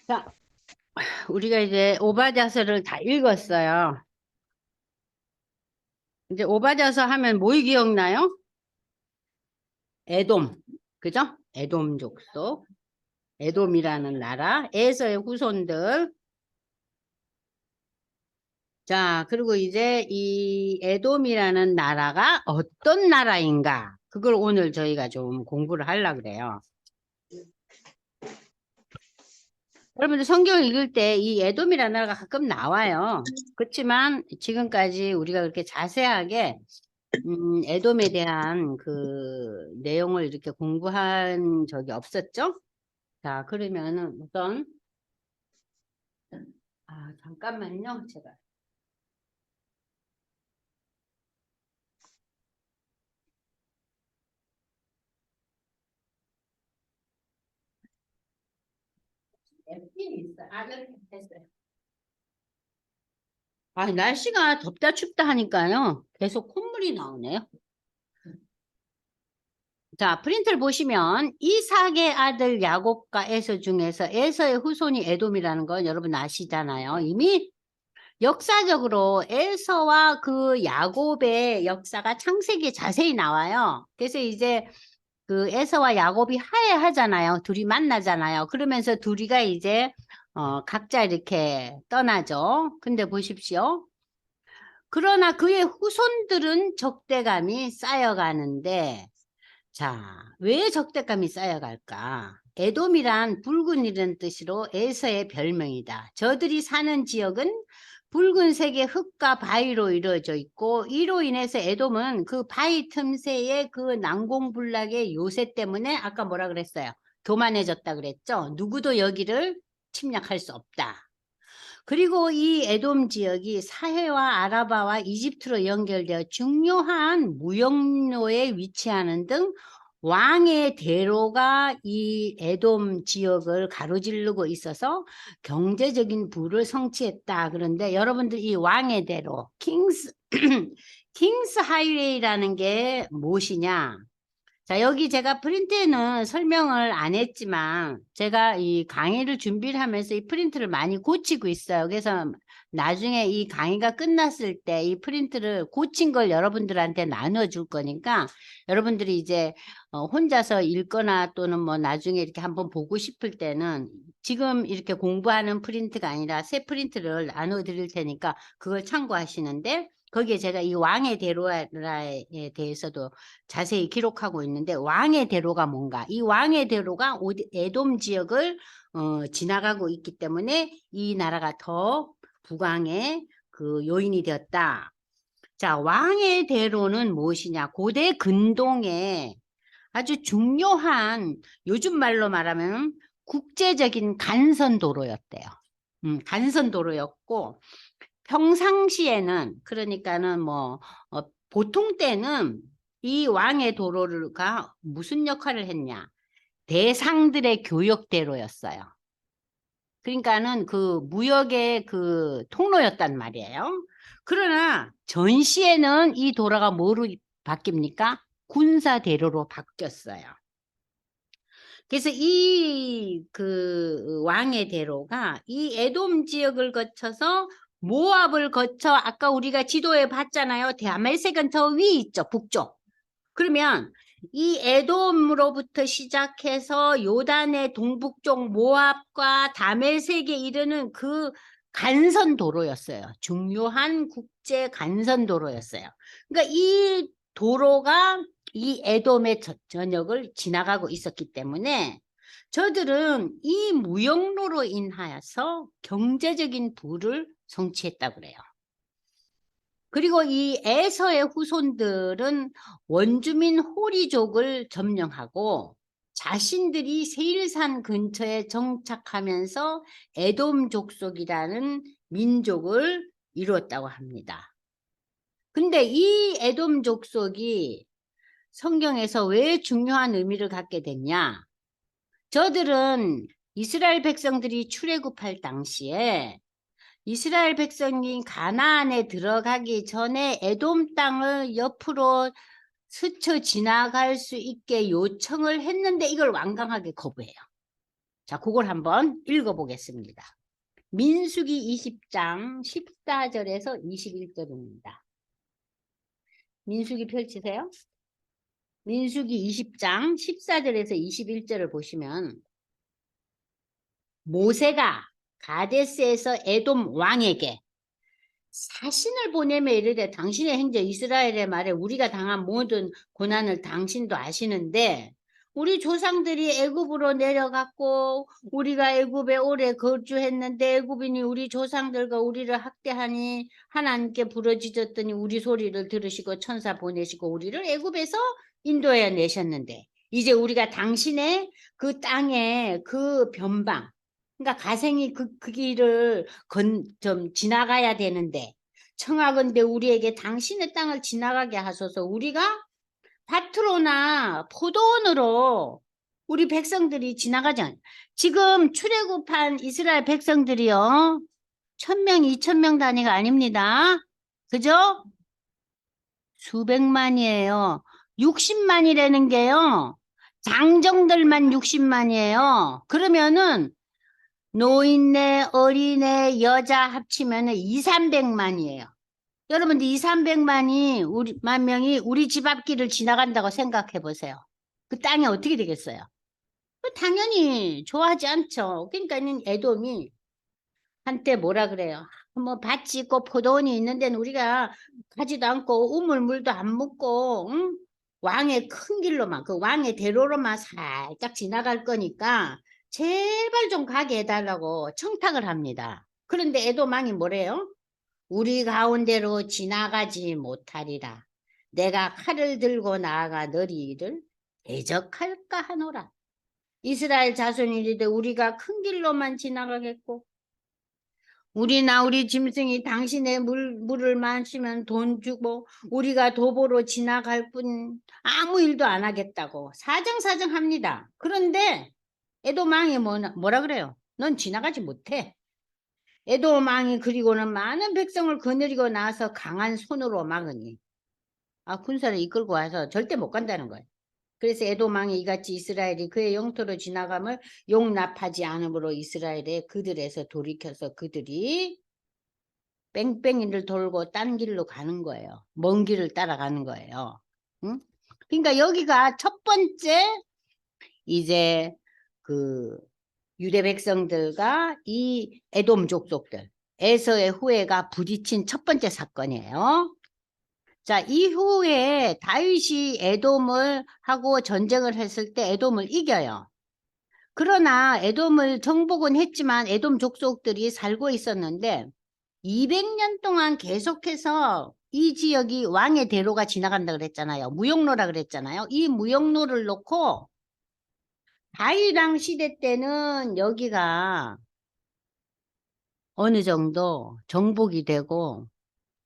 자, 우리가 이제 오바자서를 다 읽었어요. 이제 오바자서 하면 뭐 기억나요? 에돔, 그죠? 에돔 족속, 에돔이라는 나라, 에서의 후손들. 자, 그리고 이제 이 에돔이라는 나라가 어떤 나라인가? 그걸 오늘 저희가 좀 공부를 하려고 그래요. 여러분들 성경을 읽을 때 이 에돔이라는 나라가 가끔 나와요. 그렇지만 지금까지 우리가 그렇게 자세하게 에돔에 대한 그 내용을 이렇게 공부한 적이 없었죠? 자, 그러면은 우선, 잠깐만요. 제가 앱이 있어. 여기 됐어요. 날씨가 덥다 춥다 하니까요. 계속 콧물이 나오네요. 자, 프린트를 보시면 이삭의 아들 야곱과 에서 중에서 에서의 후손이 에돔이라는 건 여러분 아시잖아요. 이미 역사적으로 에서와 그 야곱의 역사가 창세기에 자세히 나와요. 그래서 이제 그 에서와 야곱이 화해하잖아요. 둘이 만나잖아요. 그러면서 둘이가 이제 각자 이렇게 떠나죠. 근데 보십시오. 그러나 그의 후손들은 적대감이 쌓여가는데, 자, 왜 적대감이 쌓여갈까? 에돔이란 붉은이라는 뜻으로 에서의 별명이다. 저들이 사는 지역은 붉은색의 흙과 바위로 이루어져 있고, 이로 인해서 에돔은 그 바위 틈새의 그 난공불락의 요새 때문에 아까 뭐라 그랬어요? 교만해졌다 그랬죠? 누구도 여기를 침략할 수 없다. 그리고 이 에돔 지역이 사해와 아라바와 이집트로 연결되어 중요한 무역로에 위치하는 등 왕의 대로가 이 에돔 지역을 가로지르고 있어서 경제적인 부를 성취했다. 그런데 여러분들 이 왕의 대로, 킹스, 킹스 하이웨이라는 게 무엇이냐? 자, 여기 제가 프린트에는 설명을 안 했지만 제가 이 강의를 준비를 하면서 이 프린트를 많이 고치고 있어요. 그래서 나중에 이 강의가 끝났을 때 이 프린트를 고친 걸 여러분들한테 나눠줄 거니까 여러분들이 이제 혼자서 읽거나 또는 뭐 나중에 이렇게 한번 보고 싶을 때는 지금 이렇게 공부하는 프린트가 아니라 새 프린트를 나눠드릴 테니까 그걸 참고하시는데 거기에 제가 이 왕의 대로에 대해서도 자세히 기록하고 있는데 왕의 대로가 뭔가? 이 왕의 대로가 에돔 지역을 지나가고 있기 때문에 이 나라가 더 부강의 그 요인이 되었다. 자, 왕의 대로는 무엇이냐? 고대 근동에 아주 중요한 요즘 말로 말하면 국제적인 간선도로였대요. 간선도로였고 평상시에는 그러니까는 뭐 보통 때는 이 왕의 도로가 무슨 역할을 했냐? 대상들의 교역대로였어요. 그러니까는 그 무역의 그 통로였단 말이에요. 그러나 전시에는 이 도로가 뭐로 바뀝니까? 군사대로로 바뀌었어요. 그래서 이 그 왕의 대로가 이 에돔 지역을 거쳐서 모압을 거쳐 아까 우리가 지도에 봤잖아요. 다메섹은 저 위 있죠. 북쪽. 그러면 이 에돔으로부터 시작해서 요단의 동북쪽 모압과 다메섹에 이르는 그 간선 도로였어요. 중요한 국제 간선 도로였어요. 그러니까 이 도로가 이 에돔의 전역을 지나가고 있었기 때문에 저들은 이 무역로로 인하여서 경제적인 부를 성취했다고 그래요. 그리고 이 에서의 후손들은 원주민 호리족을 점령하고 자신들이 세일산 근처에 정착하면서 에돔 족속이라는 민족을 이루었다고 합니다. 근데 이 에돔 족속이 성경에서 왜 중요한 의미를 갖게 됐냐? 저들은 이스라엘 백성들이 출애굽할 당시에 이스라엘 백성이 가나안에 들어가기 전에 에돔 땅을 옆으로 스쳐 지나갈 수 있게 요청을 했는데 이걸 완강하게 거부해요. 자, 그걸 한번 읽어보겠습니다. 민수기 20장 14절에서 21절입니다. 민수기 펼치세요. 민수기 20장 14절에서 21절을 보시면 모세가 가데스에서 에돔 왕에게 사신을 보내며 이르되 당신의 행제 이스라엘의 말에 우리가 당한 모든 고난을 당신도 아시는데 우리 조상들이 애굽으로 내려갔고 우리가 애굽에 오래 거주했는데 애굽인이 우리 조상들과 우리를 학대하니 하나님께 부르짖었더니 우리 소리를 들으시고 천사 보내시고 우리를 애굽에서 인도해 내셨는데 이제 우리가 당신의 그 땅에 그 변방 그러니까 가생이 그 길을 좀 지나가야 되는데 청하건대 우리에게 당신의 땅을 지나가게 하소서. 우리가 밭으로나 포도원으로 우리 백성들이 지나가지 지금 출애굽한 이스라엘 백성들이요 1000명, 2000명 단위가 아닙니다. 그죠? 수백만이에요. 60만이라는 게요 장정들만 60만이에요. 그러면은 노인네, 어린애, 여자 합치면 2, 300만이에요. 여러분들 2, 300만이 만 명이 우리 집 앞길을 지나간다고 생각해 보세요. 그 땅이 어떻게 되겠어요? 당연히 좋아하지 않죠. 그러니까는 에돔이 한때 뭐라 그래요? 뭐 밭이 있고 포도원이 있는 데는 우리가 가지도 않고 우물물도 안 묻고 응? 왕의 큰 길로만 그 왕의 대로로만 살짝 지나갈 거니까 제발 좀 가게 해달라고 청탁을 합니다. 그런데 에돔 왕이 뭐래요? 우리 가운데로 지나가지 못하리라. 내가 칼을 들고 나아가 너희를 대적할까 하노라. 이스라엘 자손이 이르되 우리가 큰 길로만 지나가겠고 우리나 우리 짐승이 당신의 물을 마시면 돈 주고 우리가 도보로 지나갈 뿐 아무 일도 안 하겠다고 사정사정합니다. 그런데 에돔 왕이 뭐라 그래요? 넌 지나가지 못해. 에돔 왕이 그리고는 많은 백성을 거느리고 나서 강한 손으로 막으니 군사를 이끌고 와서 절대 못 간다는 거예요. 그래서 에돔 왕이 이같이 이스라엘이 그의 영토로 지나감을 용납하지 않으므로 이스라엘에 그들에서 돌이켜서 그들이 뺑뺑이를 돌고 딴 길로 가는 거예요. 먼 길을 따라가는 거예요. 응? 그러니까 여기가 첫 번째 이제 그 유대 백성들과 이 에돔 족속들 에서의 후예가 부딪힌 첫 번째 사건이에요. 자, 이후에 다윗이 에돔을 하고 전쟁을 했을 때 에돔을 이겨요. 그러나 에돔을 정복은 했지만 에돔 족속들이 살고 있었는데 200년 동안 계속해서 이 지역이 왕의 대로가 지나간다 그랬잖아요. 무역로라 그랬잖아요. 이 무역로를 놓고 다윗 왕 시대 때는 여기가 어느 정도 정복이 되고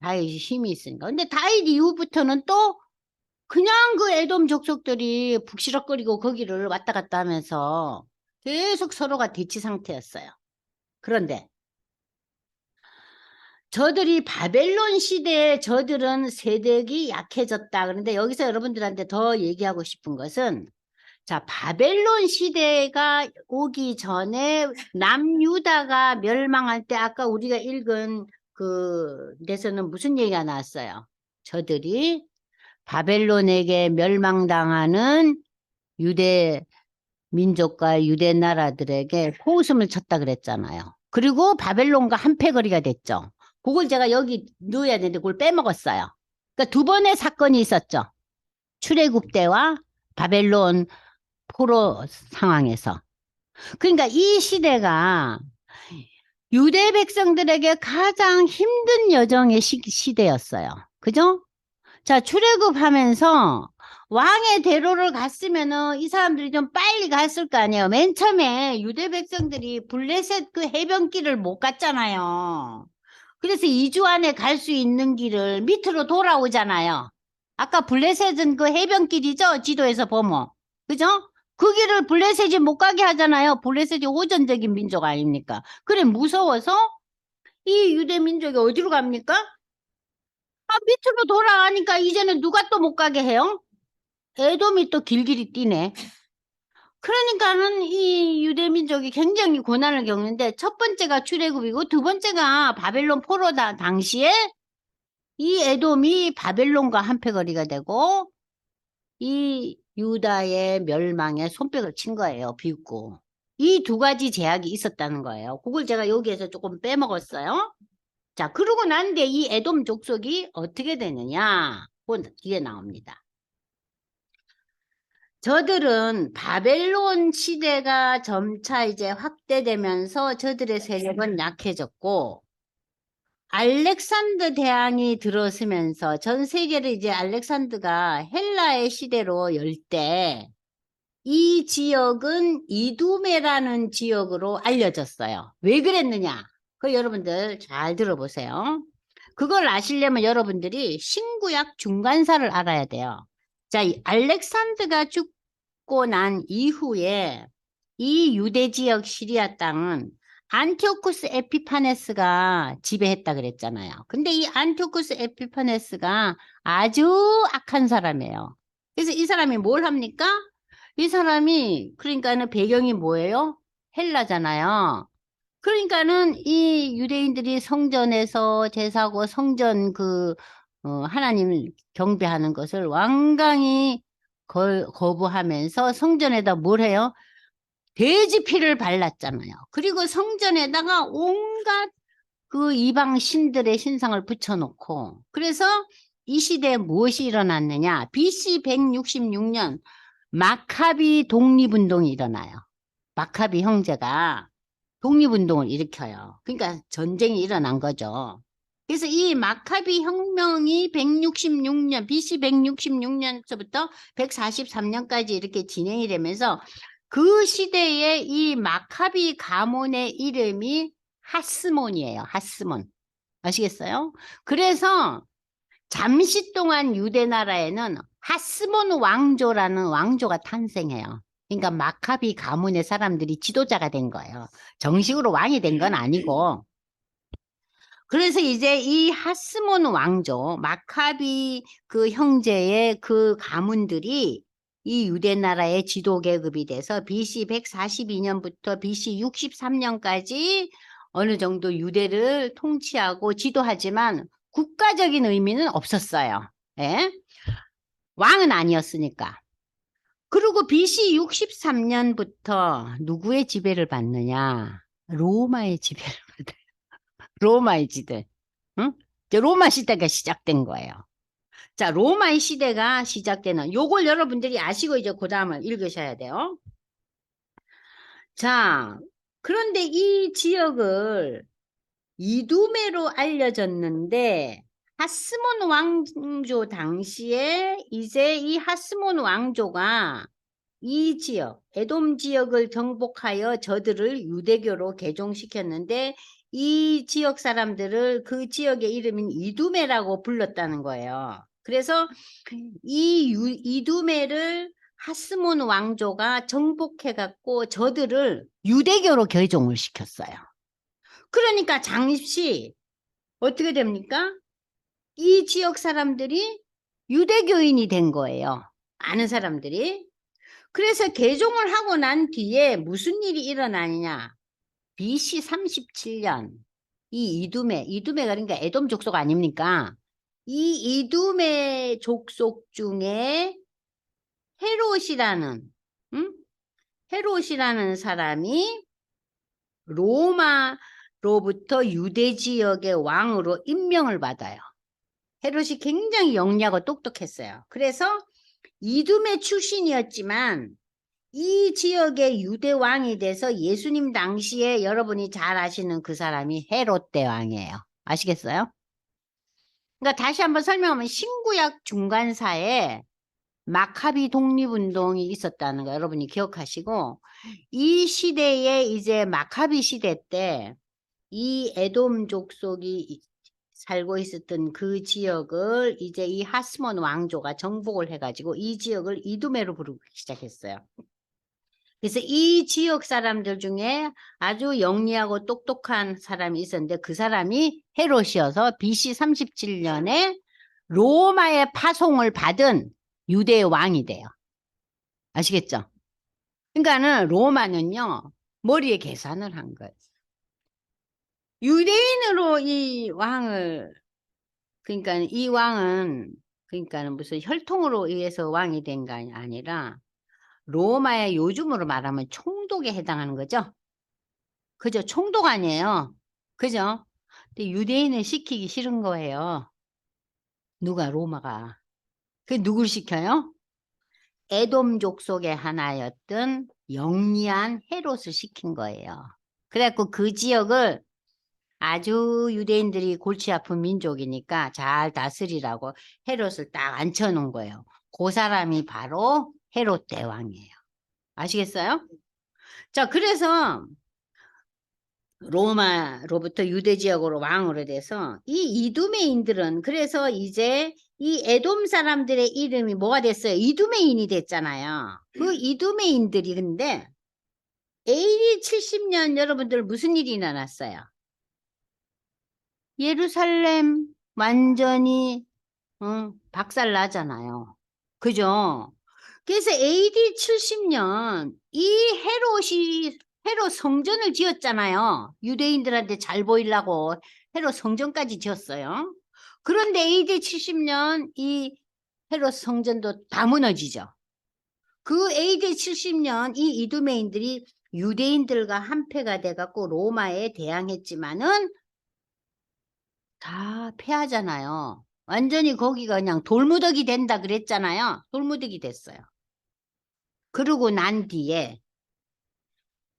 다윗이 힘이 있으니까. 근데 다윗 이후부터는 또 그냥 그 에돔 족속들이 북시럭거리고 거기를 왔다 갔다 하면서 계속 서로가 대치 상태였어요. 그런데 저들이 바벨론 시대에 저들은 세력이 약해졌다. 그런데 여기서 여러분들한테 더 얘기하고 싶은 것은 자, 바벨론 시대가 오기 전에 남유다가 멸망할 때 아까 우리가 읽은 그 데서는 무슨 얘기가 나왔어요? 저들이 바벨론에게 멸망당하는 유대 민족과 유대 나라들에게 포웃음을 쳤다 그랬잖아요. 그리고 바벨론과 한패거리가 됐죠. 그걸 제가 여기 넣어야 되는데 그걸 빼먹었어요. 그러니까 두 번의 사건이 있었죠. 출애굽 때와 바벨론 포로 상황에서. 그러니까 이 시대가 유대 백성들에게 가장 힘든 여정의 시대였어요. 그죠? 자, 출애굽하면서 왕의 대로를 갔으면은 이 사람들이 좀 빨리 갔을 거 아니에요. 맨 처음에 유대 백성들이 블레셋 그 해변길을 못 갔잖아요. 그래서 2주 안에 갈 수 있는 길을 밑으로 돌아오잖아요. 아까 블레셋은 그 해변길이죠? 지도에서 보면. 그죠? 그 길을 블레셋이 못 가게 하잖아요. 블레셋이 호전적인 민족 아닙니까? 그래, 무서워서 이 유대 민족이 어디로 갑니까? 밑으로 돌아가니까 이제는 누가 또 못 가게 해요? 에돔이 또 길길이 뛰네. 그러니까는 이 유대민족이 굉장히 고난을 겪는데 첫 번째가 출애굽이고 두 번째가 바벨론 포로 당시에 이 에돔이 바벨론과 한패거리가 되고 이 유다의 멸망에 손뼉을 친 거예요. 비웃고. 이 두 가지 제약이 있었다는 거예요. 그걸 제가 여기에서 조금 빼먹었어요. 자, 그러고 난 뒤에 이 에돔 족속이 어떻게 되느냐? 그건 뒤에 나옵니다. 저들은 바벨론 시대가 점차 이제 확대되면서 저들의 세력은 약해졌고, 알렉산더 대왕이 들어서면서 전 세계를 이제 알렉산더가 헬라의 시대로 열 때, 이 지역은 이두메라는 지역으로 알려졌어요. 왜 그랬느냐? 그 여러분들 잘 들어보세요. 그걸 아시려면 여러분들이 신구약 중간사를 알아야 돼요. 자, 이 알렉산더가 죽고 난 이후에 이 유대 지역 시리아 땅은 안티오쿠스 에피파네스가 지배했다 그랬잖아요. 근데 이 안티오쿠스 에피파네스가 아주 악한 사람이에요. 그래서 이 사람이 뭘 합니까? 이 사람이 그러니까는 배경이 뭐예요? 헬라잖아요. 그러니까는 이 유대인들이 성전에서 제사하고 성전 하나님을 경배하는 것을 완강히 거부하면서 성전에다 뭘 해요? 돼지 피를 발랐잖아요. 그리고 성전에다가 온갖 그 이방 신들의 신상을 붙여놓고 그래서 이 시대에 무엇이 일어났느냐? BC 166년 마카비 독립운동이 일어나요. 마카비 형제가 독립운동을 일으켜요. 그러니까 전쟁이 일어난 거죠. 그래서 이 마카비 혁명이 166년, BC 166년서부터 143년까지 이렇게 진행이 되면서 그 시대에 이 마카비 가문의 이름이 하스몬이에요. 하스몬. 아시겠어요? 그래서 잠시 동안 유대 나라에는 하스몬 왕조라는 왕조가 탄생해요. 그러니까 마카비 가문의 사람들이 지도자가 된 거예요. 정식으로 왕이 된 건 아니고. 그래서 이제 이 하스몬 왕조, 마카비 그 형제의 그 가문들이 이 유대 나라의 지도 계급이 돼서 BC 142년부터 BC 63년까지 어느 정도 유대를 통치하고 지도하지만 국가적인 의미는 없었어요. 예? 왕은 아니었으니까. 그리고 BC 63년부터 누구의 지배를 받느냐? 로마의 지배를 받아요. 로마의 지배. 응? 이제 로마 시대가 시작된 거예요. 자, 로마의 시대가 시작되는 요걸 여러분들이 아시고 이제 그 다음을 읽으셔야 돼요. 자, 그런데 이 지역을 이두메로 알려졌는데 하스몬 왕조 당시에 이제 이 하스몬 왕조가 이 지역, 에돔 지역을 정복하여 저들을 유대교로 개종시켰는데 이 지역 사람들을 그 지역의 이름인 이두메라고 불렀다는 거예요. 그래서 이 이두메를 하스몬 왕조가 정복해갖고 저들을 유대교로 개종을 시켰어요. 그러니까 잠시 어떻게 됩니까? 이 지역 사람들이 유대교인이 된 거예요. 많은 사람들이. 그래서 개종을 하고 난 뒤에 무슨 일이 일어나느냐? BC 37년 이 이두메가 그러니까 에돔 족속 아닙니까? 이 이두메 족속 중에 헤롯이라는 응? 헤롯이라는 사람이 로마로부터 유대 지역의 왕으로 임명을 받아요. 헤롯이 굉장히 영리하고 똑똑했어요. 그래서 이두메 출신이었지만 이 지역의 유대 왕이 돼서 예수님 당시에 여러분이 잘 아시는 그 사람이 헤롯 대왕이에요. 아시겠어요? 그러니까 다시 한번 설명하면 신구약 중간사에 마카비 독립운동이 있었다는 거 여러분이 기억하시고 이 시대에 이제 마카비 시대 때 이 에돔 족속이 살고 있었던 그 지역을 이제 이 하스몬 왕조가 정복을 해가지고 이 지역을 이두메로 부르기 시작했어요. 그래서 이 지역 사람들 중에 아주 영리하고 똑똑한 사람이 있었는데 그 사람이 헤롯이어서 BC 37년에 로마의 파송을 받은 유대의 왕이 돼요. 아시겠죠? 그러니까는 로마는요, 머리에 계산을 한 거예요. 유대인으로 이 왕을, 그러니까 이 왕은, 그러니까 무슨 혈통으로 의해서 왕이 된 게 아니라, 로마의 요즘으로 말하면 총독에 해당하는 거죠. 그죠? 총독 아니에요. 그죠? 근데 유대인은 시키기 싫은 거예요. 누가? 로마가. 그 누굴 시켜요? 에돔족 속의 하나였던 영리한 헤롯을 시킨 거예요. 그래갖고 그 지역을 아주 유대인들이 골치 아픈 민족이니까 잘 다스리라고 헤롯을 딱 앉혀놓은 거예요. 그 사람이 바로 헤롯 대왕이에요. 아시겠어요? 자, 그래서 로마로부터 유대 지역으로 왕으로 돼서 이 이두메인들은 그래서 이제 이 에돔 사람들의 이름이 뭐가 됐어요? 이두메인이 됐잖아요. 그 이두메인들이 근데 AD 70년 여러분들 무슨 일이 일어났어요? 예루살렘 완전히 박살 나잖아요. 그죠? 그래서 AD 70년 이 헤롯 성전을 지었잖아요. 유대인들한테 잘 보이려고 헤롯 성전까지 지었어요. 그런데 AD 70년 이 헤롯 성전도 다 무너지죠. 그 AD 70년 이 이두메인들이 유대인들과 한패가 돼갖고 로마에 대항했지만은 다 패하잖아요. 완전히 거기가 그냥 돌무더기 된다 그랬잖아요. 돌무더기 됐어요. 그러고 난 뒤에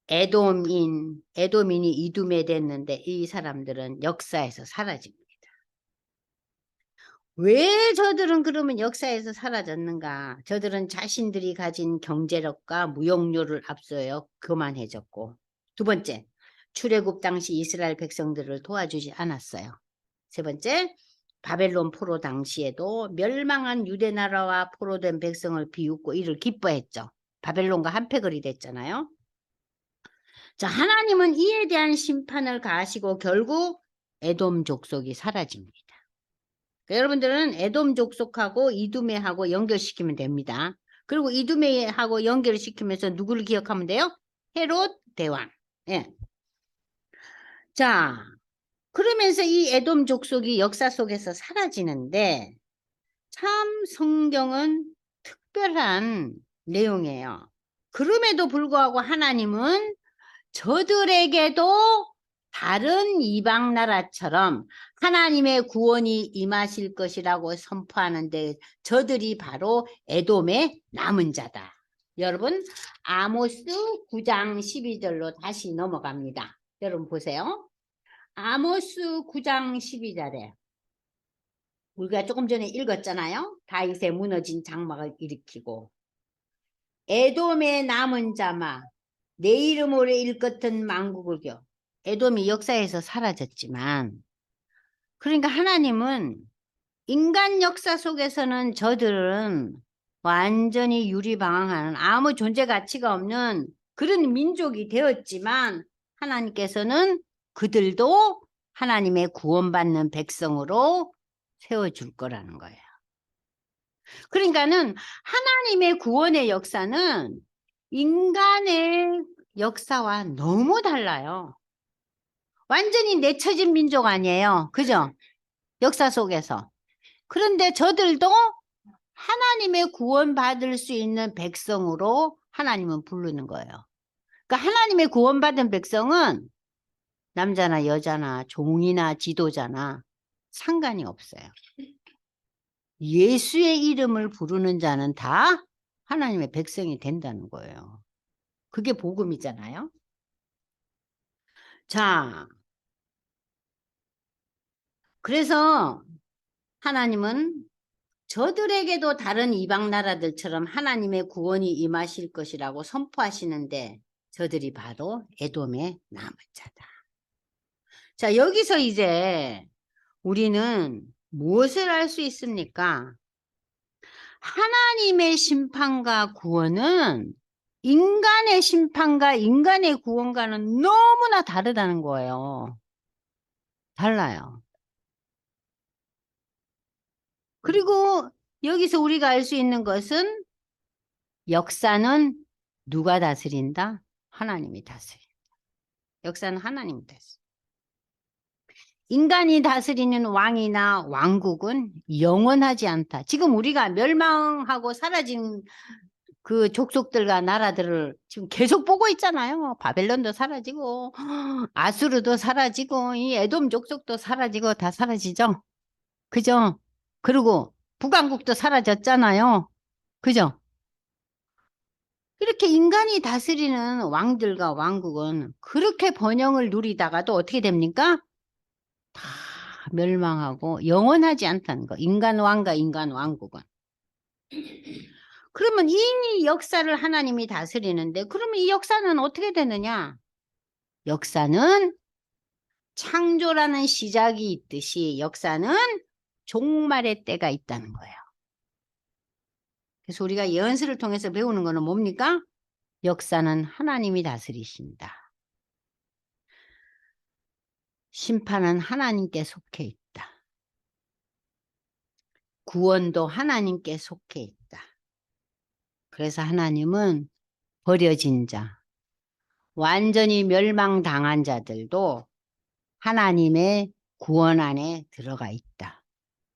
에돔인이 이두메 됐는데 이 사람들은 역사에서 사라집니다. 왜 저들은 그러면 역사에서 사라졌는가? 저들은 자신들이 가진 경제력과 무역료를 앞서요 교만해졌고, 두 번째, 출애굽 당시 이스라엘 백성들을 도와주지 않았어요. 세 번째, 바벨론 포로 당시에도 멸망한 유대 나라와 포로된 백성을 비웃고 이를 기뻐했죠. 바벨론과 한패거리 됐잖아요. 자, 하나님은 이에 대한 심판을 가하시고 결국 에돔 족속이 사라집니다. 여러분들은 에돔 족속하고 이두메하고 연결시키면 됩니다. 그리고 이두메하고 연결시키면서 누구를 기억하면 돼요? 헤롯 대왕. 예. 자, 그러면서 이 에돔 족속이 역사 속에서 사라지는데 참 성경은 특별한 내용이에요. 그럼에도 불구하고 하나님은 저들에게도 다른 이방 나라처럼 하나님의 구원이 임하실 것이라고 선포하는데 저들이 바로 에돔의 남은 자다. 여러분 아모스 9장 12절로 다시 넘어갑니다. 여러분 보세요. 아모스 9장 12절에 우리가 조금 전에 읽었잖아요. 다윗의 무너진 장막을 일으키고 에돔의 남은 자마 내 이름으로 일컫은 만국을 겨. 에돔이 역사에서 사라졌지만 그러니까 하나님은 인간 역사 속에서는 저들은 완전히 유리방황하는 아무 존재 가치가 없는 그런 민족이 되었지만 하나님께서는 그들도 하나님의 구원받는 백성으로 세워줄 거라는 거예요. 그러니까는 하나님의 구원의 역사는 인간의 역사와 너무 달라요. 완전히 내쳐진 민족 아니에요. 그죠? 역사 속에서. 그런데 저들도 하나님의 구원받을 수 있는 백성으로 하나님은 부르는 거예요. 그러니까 하나님의 구원받은 백성은 남자나 여자나 종이나 지도자나 상관이 없어요. 예수의 이름을 부르는 자는 다 하나님의 백성이 된다는 거예요. 그게 복음이잖아요. 자, 그래서 하나님은 저들에게도 다른 이방 나라들처럼 하나님의 구원이 임하실 것이라고 선포하시는데 저들이 바로 에돔의 남은 자다. 자, 여기서 이제 우리는 무엇을 알 수 있습니까? 하나님의 심판과 구원은 인간의 심판과 인간의 구원과는 너무나 다르다는 거예요. 달라요. 그리고 여기서 우리가 알 수 있는 것은 역사는 누가 다스린다? 하나님이 다스린다. 역사는 하나님이 다스린다. 인간이 다스리는 왕이나 왕국은 영원하지 않다. 지금 우리가 멸망하고 사라진 그 족속들과 나라들을 지금 계속 보고 있잖아요. 바벨론도 사라지고 아수르도 사라지고 이 에돔 족속도 사라지고 다 사라지죠. 그죠? 그리고 북왕국도 사라졌잖아요. 그죠? 이렇게 인간이 다스리는 왕들과 왕국은 그렇게 번영을 누리다가도 어떻게 됩니까? 다 멸망하고 영원하지 않다는 거. 인간 왕과 인간 왕국은. 그러면 이 역사를 하나님이 다스리는데 그러면 이 역사는 어떻게 되느냐? 역사는 창조라는 시작이 있듯이 역사는 종말의 때가 있다는 거예요. 그래서 우리가 예언서를 통해서 배우는 거는 뭡니까? 역사는 하나님이 다스리신다. 심판은 하나님께 속해 있다. 구원도 하나님께 속해 있다. 그래서 하나님은 버려진 자, 완전히 멸망당한 자들도 하나님의 구원 안에 들어가 있다.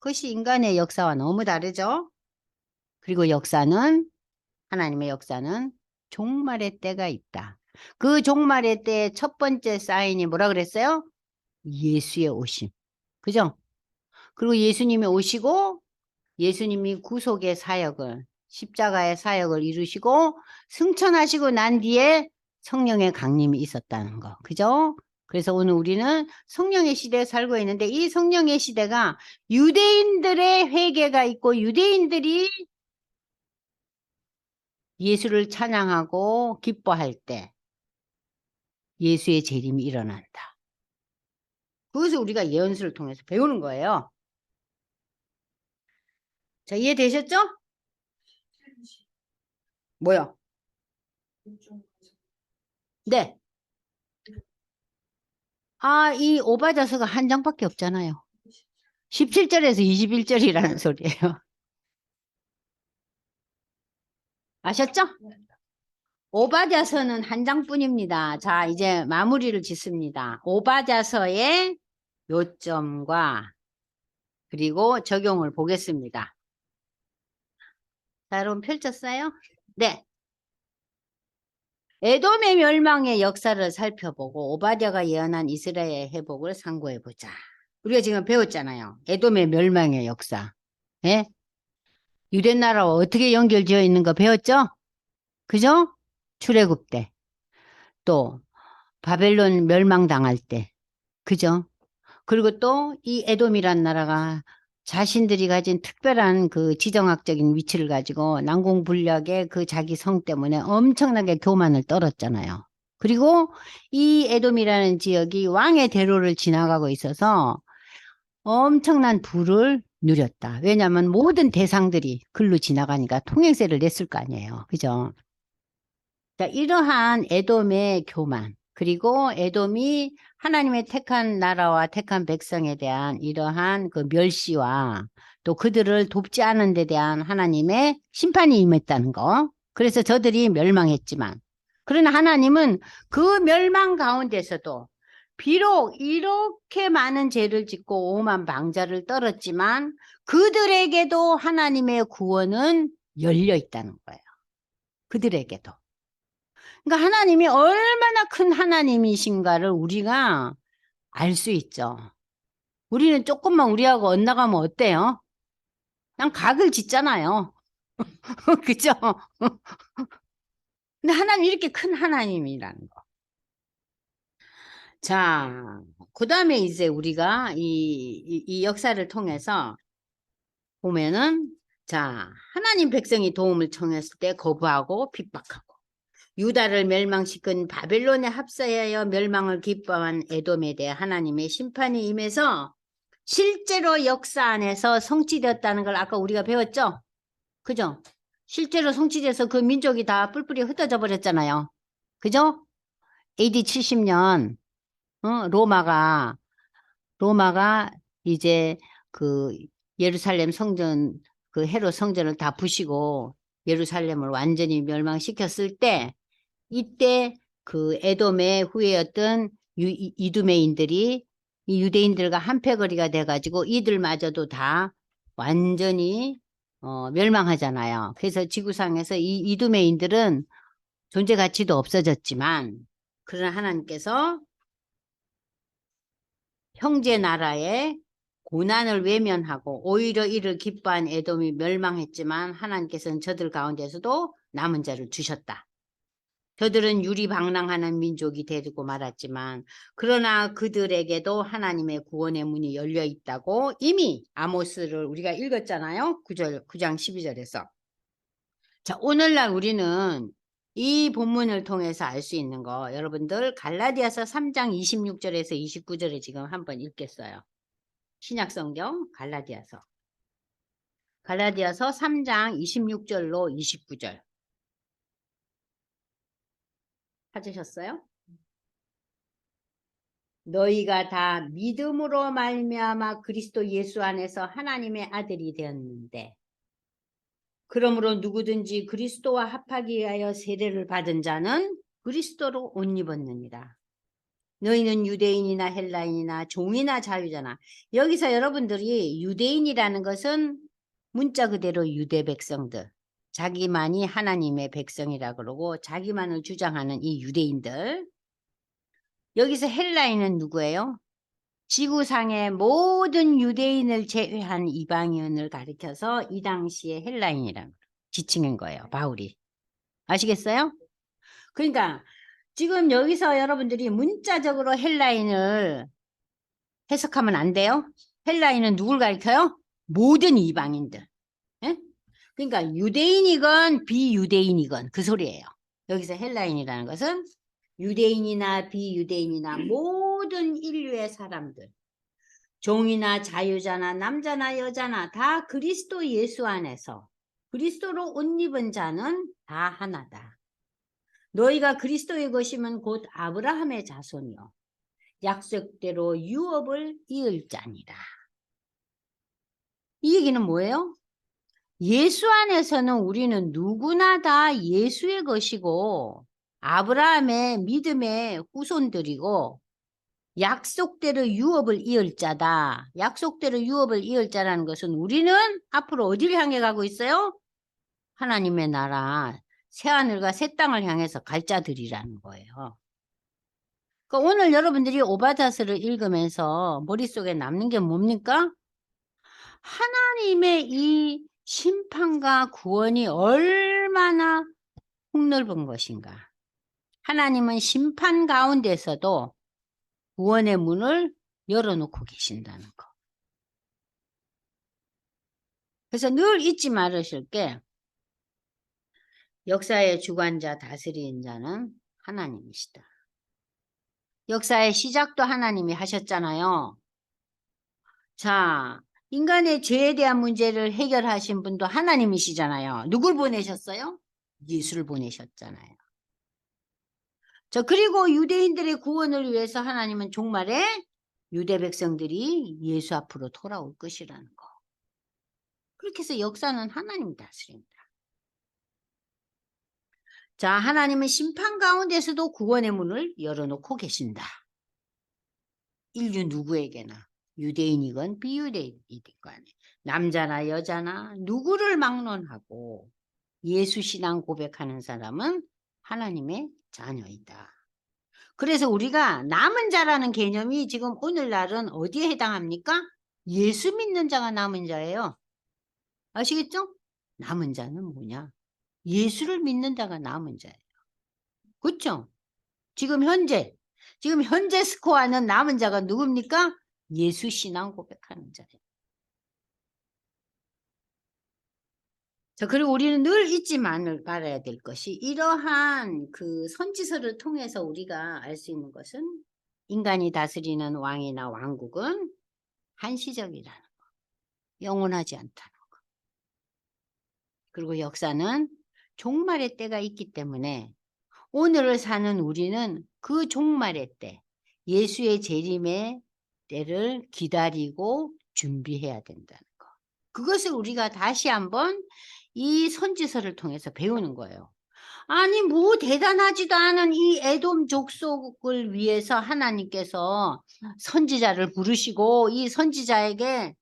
그것이 인간의 역사와 너무 다르죠? 그리고 하나님의 역사는 종말의 때가 있다. 그 종말의 때의 첫 번째 사인이 뭐라 그랬어요? 예수의 오심. 그죠? 그리고 예수님이 오시고 예수님이 구속의 사역을 십자가의 사역을 이루시고 승천하시고 난 뒤에 성령의 강림이 있었다는 거. 그죠? 그래서 오늘 우리는 성령의 시대에 살고 있는데 이 성령의 시대가 유대인들의 회개가 있고 유대인들이 예수를 찬양하고 기뻐할 때 예수의 재림이 일어난다. 그것을 우리가 예언서를 통해서 배우는 거예요. 자, 이해되셨죠? 뭐요? 네. 이 오바자서가 한 장밖에 없잖아요. 17절에서 21절이라는 소리예요. 아셨죠? 오바자서는 한 장뿐입니다. 자, 이제 마무리를 짓습니다. 오바자서의 요점과 그리고 적용을 보겠습니다. 자, 여러분 펼쳤어요? 네. 에돔의 멸망의 역사를 살펴보고 오바댜가 예언한 이스라엘의 회복을 상고해보자. 우리가 지금 배웠잖아요. 에돔의 멸망의 역사. 예? 유대 나라와 어떻게 연결되어 있는 거 배웠죠? 그죠? 출애굽 때. 또 바벨론 멸망당할 때. 그죠? 그리고 또 이 에돔이란 나라가 자신들이 가진 특별한 그 지정학적인 위치를 가지고 난공불락의 그 자기 성 때문에 엄청나게 교만을 떨었잖아요. 그리고 이 에돔이라는 지역이 왕의 대로를 지나가고 있어서 엄청난 부를 누렸다. 왜냐하면 모든 대상들이 글로 지나가니까 통행세를 냈을 거 아니에요. 그죠? 자, 이러한 에돔의 교만, 그리고 에돔이 하나님의 택한 나라와 택한 백성에 대한 이러한 그 멸시와 또 그들을 돕지 않은 데 대한 하나님의 심판이 임했다는 거. 그래서 저들이 멸망했지만, 그러나 하나님은 그 멸망 가운데서도 비록 이렇게 많은 죄를 짓고 오만 방자를 떨었지만 그들에게도 하나님의 구원은 열려 있다는 거예요. 그들에게도. 그러니까 하나님이 얼마나 큰 하나님이신가를 우리가 알 수 있죠. 우리는 조금만 우리하고 엇나가면 어때요? 그냥 각을 짓잖아요. 그죠? 근데 하나님 이렇게 큰 하나님이라는 거. 자, 그 다음에 이제 우리가 이 역사를 통해서 보면은, 자, 하나님 백성이 도움을 청했을 때 거부하고 핍박하고, 유다를 멸망시킨 바벨론에 합사하여 멸망을 기뻐한 에돔에 대해 하나님의 심판이 임해서 실제로 역사 안에서 성취되었다는 걸 아까 우리가 배웠죠? 그죠? 실제로 성취돼서 그 민족이 다 뿔뿔이 흩어져 버렸잖아요. 그죠? AD 70년 로마가 이제 그 예루살렘 성전 그 헤롯 성전을 다 부시고 예루살렘을 완전히 멸망시켰을 때 이때 그 에돔의 후예였던 이두메인들이 이 유대인들과 한패거리가 돼가지고 이들마저도 다 완전히 멸망하잖아요. 그래서 지구상에서 이 이두메인들은 존재 가치도 없어졌지만, 그러나 하나님께서 형제 나라의 고난을 외면하고 오히려 이를 기뻐한 에돔이 멸망했지만 하나님께서는 저들 가운데서도 남은 자를 주셨다. 저들은 유리방랑하는 민족이 되고 말았지만 그러나 그들에게도 하나님의 구원의 문이 열려 있다고 이미 아모스를 우리가 읽었잖아요. 9장 12절에서. 자, 오늘날 우리는 이 본문을 통해서 알 수 있는 거, 여러분들 갈라디아서 3장 26절에서 29절에 지금 한번 읽겠어요. 신약성경 갈라디아서 3장 26절로 29절 찾으셨어요? 너희가 다 믿음으로 말미암아 그리스도 예수 안에서 하나님의 아들이 되었는데, 그러므로 누구든지 그리스도와 합하기 위하여 세례를 받은 자는 그리스도로 옷 입었느니라. 너희는 유대인이나 헬라인이나 종이나 자유자나. 여기서 여러분들이 유대인이라는 것은 문자 그대로 유대 백성들, 자기만이 하나님의 백성이라 그러고 자기만을 주장하는 이 유대인들. 여기서 헬라인은 누구예요? 지구상의 모든 유대인을 제외한 이방인을 가리켜서 이 당시에 헬라인이라고 지칭한 거예요, 바울이. 아시겠어요? 그러니까 지금 여기서 여러분들이 문자적으로 헬라인을 해석하면 안 돼요. 헬라인은 누굴 가리켜요? 모든 이방인들. 예? 그러니까 유대인이건 비유대인이건 그 소리예요. 여기서 헬라인이라는 것은 유대인이나 비유대인이나 모든 인류의 사람들, 종이나 자유자나 남자나 여자나 다 그리스도 예수 안에서 그리스도로 옷 입은 자는 다 하나다. 너희가 그리스도의 것이면 곧 아브라함의 자손이요 약속대로 유업을 이을 자니라. 이 얘기는 뭐예요? 예수 안에서는 우리는 누구나 다 예수의 것이고 아브라함의 믿음의 후손들이고 약속대로 유업을 이을 자다. 약속대로 유업을 이을 자라는 것은 우리는 앞으로 어디를 향해 가고 있어요? 하나님의 나라, 새하늘과 새 땅을 향해서 갈 자들이라는 거예요. 그러니까 오늘 여러분들이 오바다스를 읽으면서 머릿속에 남는 게 뭡니까? 하나님의 이 심판과 구원이 얼마나 폭넓은 것인가. 하나님은 심판 가운데서도 구원의 문을 열어놓고 계신다는 거. 그래서 늘 잊지 말으실 게 역사의 주관자 다스리는 자는 하나님이시다. 역사의 시작도 하나님이 하셨잖아요. 자, 인간의 죄에 대한 문제를 해결하신 분도 하나님이시잖아요. 누굴 보내셨어요? 예수를 보내셨잖아요. 자, 그리고 유대인들의 구원을 위해서 하나님은 종말에 유대 백성들이 예수 앞으로 돌아올 것이라는 거. 그렇게 해서 역사는 하나님이 다스립니다. 자, 하나님은 심판 가운데서도 구원의 문을 열어놓고 계신다. 인류 누구에게나 유대인이건 비유대인이건 간에 남자나 여자나 누구를 막론하고 예수 신앙 고백하는 사람은 하나님의 자녀이다. 그래서 우리가 남은 자라는 개념이 지금 오늘날은 어디에 해당합니까? 예수 믿는 자가 남은 자예요. 아시겠죠? 남은 자는 뭐냐? 예수를 믿는 자가 남은 자예요. 그렇죠? 지금 현재 스코어는 남은 자가 누굽니까? 예수 신앙 고백하는 자예요. 자, 그리고 우리는 늘 잊지 말아야 될 것이 이러한 그 선지서를 통해서 우리가 알 수 있는 것은 인간이 다스리는 왕이나 왕국은 한시적이라는 거, 영원하지 않다는 거. 그리고 역사는 종말의 때가 있기 때문에 오늘을 사는 우리는 그 종말의 때, 예수의 재림의 때를 기다리고 준비해야 된다는 거. 그것을 우리가 다시 한번 이 선지서를 통해서 배우는 거예요. 아니, 뭐 대단하지도 않은 이 에돔 족속을 위해서 하나님께서 선지자를 부르시고 이 선지자에게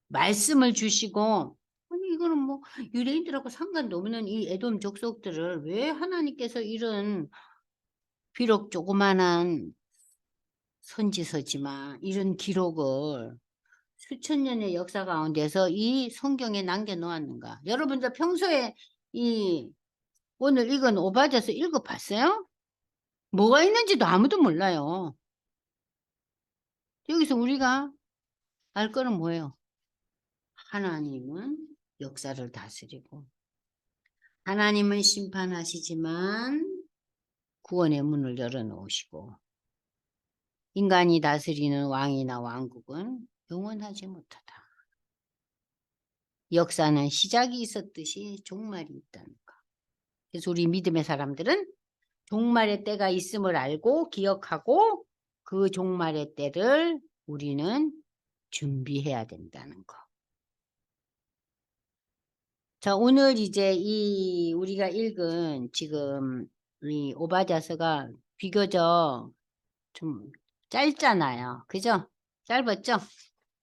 말씀을 주시고, 아니, 이거는 뭐 유대인들하고 상관도 없는 이 에돔 족속들을 왜 하나님께서 이런, 비록 조그만한 선지서지만 이런 기록을 수천 년의 역사 가운데서 이 성경에 남겨놓았는가? 여러분들 평소에 이 오늘 이건 오바댜서 읽어봤어요? 뭐가 있는지도 아무도 몰라요. 여기서 우리가 알 거는 뭐예요? 하나님은 역사를 다스리고 하나님은 심판하시지만 구원의 문을 열어놓으시고 인간이 다스리는 왕이나 왕국은 영원하지 못하다. 역사는 시작이 있었듯이 종말이 있다는 거. 그래서 우리 믿음의 사람들은 종말의 때가 있음을 알고 기억하고 그 종말의 때를 우리는 준비해야 된다는 거. 자, 오늘 이제 이 우리가 읽은 지금 이 오바댜서가 비교적 좀 짧잖아요. 그죠? 짧았죠?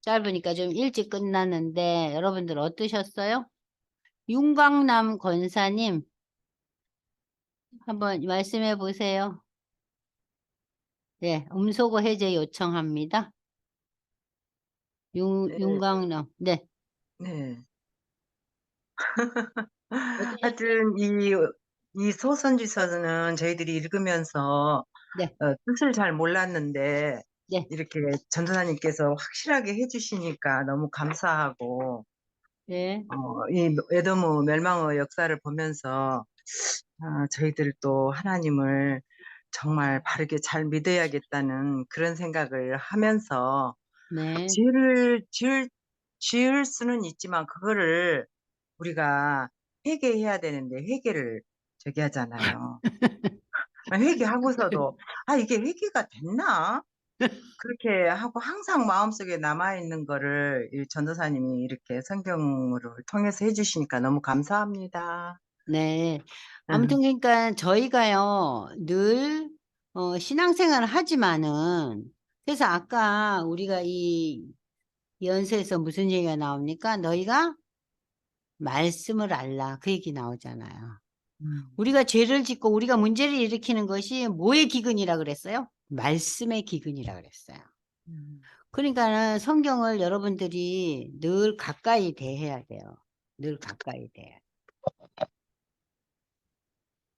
짧으니까 좀 일찍 끝났는데 여러분들 어떠셨어요? 윤광남 권사님 한번 말씀해 보세요. 네, 음소거 해제 요청합니다. 네, 윤광남, 네. 네. 어떠셨어요? 하여튼 이 소선지서는 저희들이 읽으면서 네, 뜻을 잘 몰랐는데 네, 이렇게 전도사님께서 확실하게 해주시니까 너무 감사하고 네, 이 에도무 멸망의 역사를 보면서 저희들도 하나님을 정말 바르게 잘 믿어야겠다는 그런 생각을 하면서 네. 죄를 지을 수는 있지만 그거를 우리가 회개해야 되는데 회개를 저기 하잖아요. 회개하고서도 이게 회개가 됐나? 그렇게 하고 항상 마음속에 남아있는 거를 이 전도사님이 이렇게 성경으로 통해서 해주시니까 너무 감사합니다. 네. 아무튼 응. 그러니까 저희가요 늘 신앙생활을 하지만은 그래서 아까 우리가 이 연세에서 무슨 얘기가 나옵니까? 너희가 말씀을 알라 그 얘기 나오잖아요. 음, 우리가 죄를 짓고 우리가 문제를 일으키는 것이 뭐의 기근이라 그랬어요? 말씀의 기근이라 그랬어요. 음. 그러니까는 성경을 여러분들이 늘 가까이 대해야 돼요. 늘 가까이 대해야 돼요.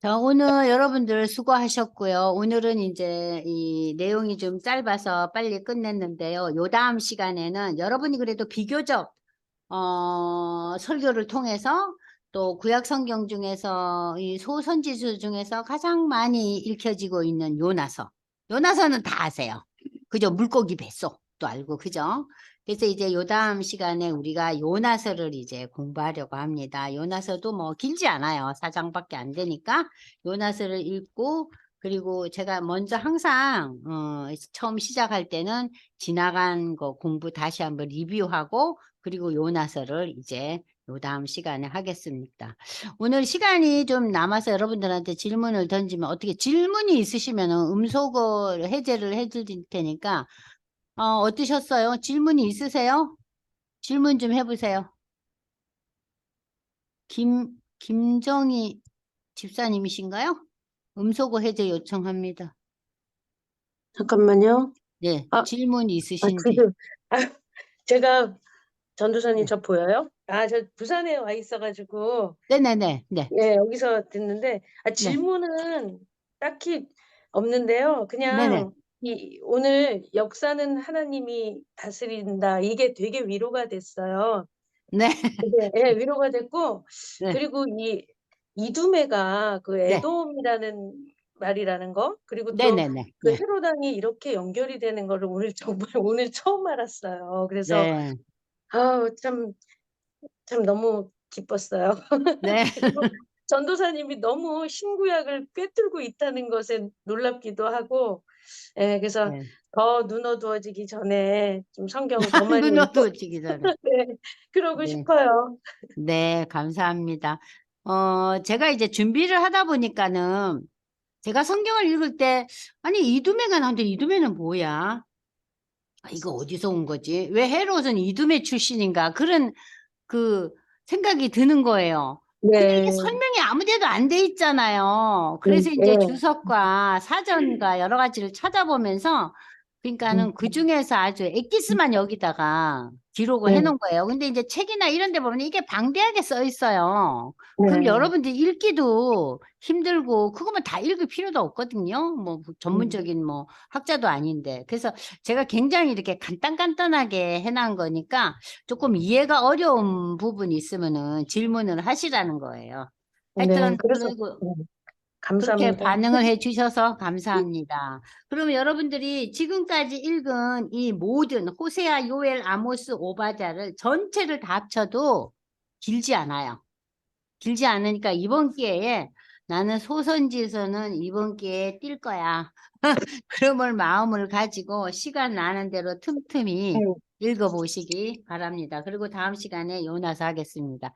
자, 오늘 여러분들 수고하셨고요. 오늘은 이제 이 내용이 좀 짧아서 빨리 끝냈는데요. 요 다음 시간에는 여러분이 그래도 비교적 설교를 통해서 또 구약 성경 중에서 이 소선지수 중에서 가장 많이 읽혀지고 있는 요나서. 요나서는 다 아세요. 그죠? 물고기 뱃속도 알고, 그죠? 그래서 이제 요 다음 시간에 우리가 요나서를 이제 공부하려고 합니다. 요나서도 뭐 길지 않아요. 4장밖에 안 되니까 요나서를 읽고 그리고 제가 먼저 항상 처음 시작할 때는 지나간 거 공부 다시 한번 리뷰하고 그리고 요나서를 이제 요 다음 시간에 하겠습니다. 오늘 시간이 좀 남아서 여러분들한테 질문을 던지면 어떻게 질문이 있으시면 음소거 해제를 해줄 테니까 어떠셨어요? 질문이 있으세요? 질문 좀 해보세요. 김정희 집사님이신가요? 음소거 해제 요청합니다. 잠깐만요. 네, 아, 질문 있으신지. 지금, 아, 제가 전도사님 네. 저 보여요? 저 부산에 와 있어가지고, 네네네, 네, 예, 여기서 듣는데, 네, 질문은 딱히 없는데요. 네네, 그냥 오늘 역사는 하나님이 다스린다. 이게 되게 위로가 됐어요. 네, 예, 위로가 됐고, 네, 그리고 이두메가 그 네, 에돔이라는 말이라는 거, 그리고 또 네네네, 그 네, 헤로당이 이렇게 연결이 되는 거를 오늘 정말 오늘 처음 알았어요. 그래서 네, 참, 참 너무 기뻤어요. 네, 그리고 전도사님이 너무 신구약을 꿰뚫고 있다는 것에 놀랍기도 하고, 예, 그래서 네. 더 눈 어두워지기 전에 좀 성경 더 많이 눈 읽고, 어두워지기 전에. 네, 그러고 네, 싶어요. 네, 감사합니다. 제가 이제 준비를 하다 보니까는 제가 성경을 읽을 때, 아니, 이두매가 나오는데 이두매는 뭐야? 아, 이거 어디서 온 거지? 왜 헤롯은 이두매 출신인가? 그런 그 생각이 드는 거예요. 근데 이게 네. 설명이 아무 데도 안 돼 있잖아요. 그래서 이제 네. 주석과 사전과 여러 가지를 찾아보면서, 그러니까는 그 중에서 아주 엑기스만 여기다가 기록을 네. 해놓은 거예요. 근데 이제 책이나 이런 데 보면 이게 방대하게 써 있어요. 네. 그럼 여러분들 읽기도 힘들고, 그거만 다 읽을 필요도 없거든요. 뭐 전문적인 뭐 학자도 아닌데. 그래서 제가 굉장히 이렇게 간단간단하게 해놓은 거니까 조금 이해가 어려운 부분이 있으면은 질문을 하시라는 거예요. 네. 하여튼, 그래서 그리고 그렇게 감사합니다. 반응을 해 주셔서 감사합니다. 그러면 여러분들이 지금까지 읽은 이 모든 호세아, 요엘, 아모스, 오바댜를 전체를 다 합쳐도 길지 않아요. 길지 않으니까 이번 기회에 나는 소선지서는 이번 기회에 뛸 거야. 그러면 마음을 가지고 시간 나는 대로 틈틈이 읽어보시기 바랍니다. 그리고 다음 시간에 요나서 하겠습니다.